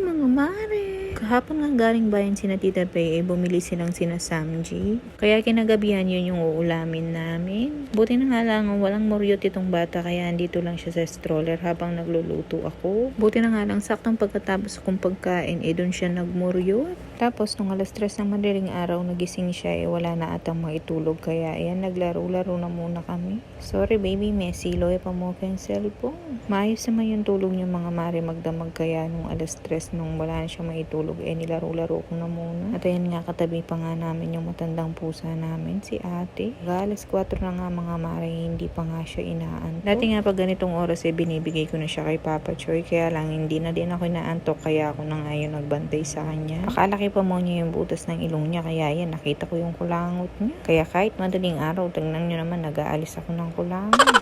Mga mare! Kahapon nga galing bayan sina Tita Pei, bumili silang sina Samji. Kaya kinagabihan yun yung uulamin namin. Buti na nga lang, walang moryot itong bata kaya andito lang siya sa stroller habang nagluluto ako. Buti na nga lang, saktong pagkatapos kong pagkain, doon siya nagmoryot. Tapos, nung alas 3 ng madaling araw, nagising siya, wala na atang maitulog. Kaya, naglaro-laro na muna kami. Sorry baby, Messi, loy pa mo kayong cellphone. Maayos naman yung tulog niyo mga mare magdamag kaya nung alas 3 nung wala na siya maitulog, nilaro-laro ko na muna. At ayan nga, katabi pa nga namin yung matandang pusa namin, si ate. Alas 4 na nga mga mare, hindi pa nga siya inaantok. Dati nga pag ganitong oras, binibigay ko na siya kay Papa Choy, kaya lang hindi na din ako inaantok, kaya ako na nga yung nagbantay sa kanya. Pakalaki pa mo niya yung butas ng ilong niya, kaya yan, nakita ko yung kulangot niya. Kaya kahit madaling araw, tingnan nyo naman, nag-aalis ako ng kulangot.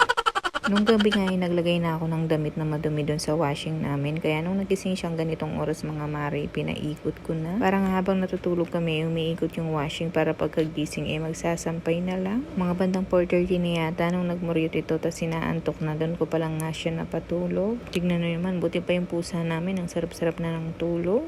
Nung gabi nga naglagay na ako ng damit na madumi doon sa washing namin. Kaya nung nagising siyang ganitong oras mga mare, pinaikot ko na. Parang habang natutulog kami, umiikot yung washing para pagkagising magsasampay na lang. Mga bandang 4:30 na yata nung nagmuryot ito, tas sinaantok na. Doon ko palang nga siya napatulog. Tignan na naman, buti pa yung pusa namin, ang sarap-sarap na ng tulog.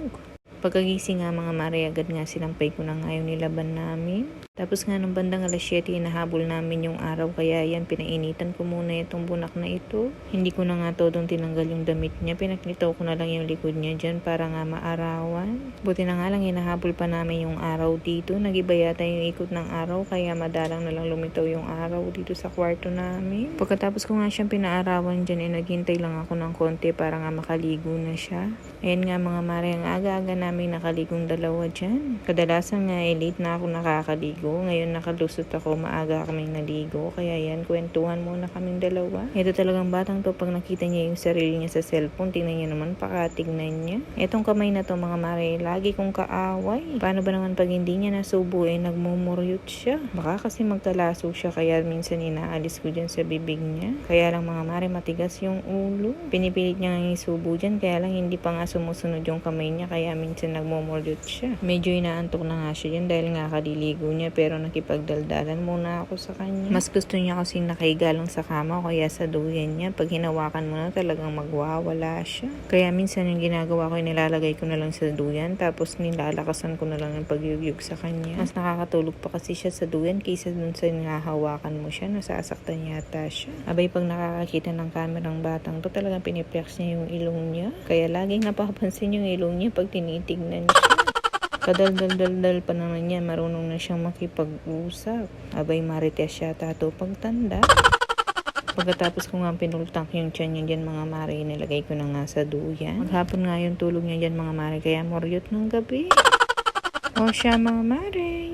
Pagkagising nga mga mare, agad nga sinampay ko na nga yung nilaban namin. Tapos nga nung bandang alas 7, nahabol namin yung araw, kaya yan, pinainitan ko muna itong bunak na ito. Hindi ko na nga todong tinanggal yung damit niya, pinaklitaw ko na lang yung likod niya dyan para nga maarawan. Buti na nga lang, hinahabol pa namin yung araw dito. Nagiba yata yung ikot ng araw, kaya madalang na lang lumitaw yung araw dito sa kwarto namin. Pagkatapos ko nga siyang pinaarawan dyan, naghintay lang ako ng konti para nga makaligo na siya. Ayan nga mga mare, ang aga-aga namin nakaligong dalawa dyan. Kadalasan nga late na ako nakakaligo. Ngayon nakalusot ako, maaga kaming naligo. Kaya yan, kwentuhan muna kaming dalawa. Ito talagang batang to, pag nakita niya yung sarili niya sa cellphone, tingnan niya naman, pakatignan niya. Itong kamay na to mga mare, lagi kong kaaway. Paano ba naman pag hindi niya nasubo, nagmumuryot siya. Baka kasi magkalaso siya, kaya minsan inaalis ko dyan sa bibig niya. Kaya lang mga mare, matigas yung ulo. Pinipilit niya nga isubo dyan, kaya lang hindi pa nga sumusunod yung kamay niya, kaya minsan nagmumuryot siya. Medyo inaantok na nga siya dyan dahil nga kaliligo niya, pero nakipagdaldalan muna ako sa kanya. Mas gusto niya kasi nakahiga lang sa kama o kaya sa duyan niya. Pag hinawakan mo na talagang magwawala siya. Kaya minsan yung ginagawa ko, nilalagay ko na lang sa duyan, tapos nilalakasan ko na lang yung pagyugyug sa kanya. Mas nakakatulog pa kasi siya sa duyan kaysa dun sa nahawakan mo siya, nasasaktan yata siya. Abay, pag nakakakita ng kamerang batang to, talagang piniplex niya yung ilong niya. Kaya laging napapansin yung ilong niya pag tinitignan siya. Kadaldal-daldal pa naman niya, marunong na siyang makipag-usap. Abay, marites siya tato pagtanda. Pagkatapos ko nga pinultak yung tiyan niya dyan mga mare, nilagay ko na nga sa duyan. Maghapon nga yung tulog niya dyan mga mare, kaya moryot ng gabi. O siya mga mare,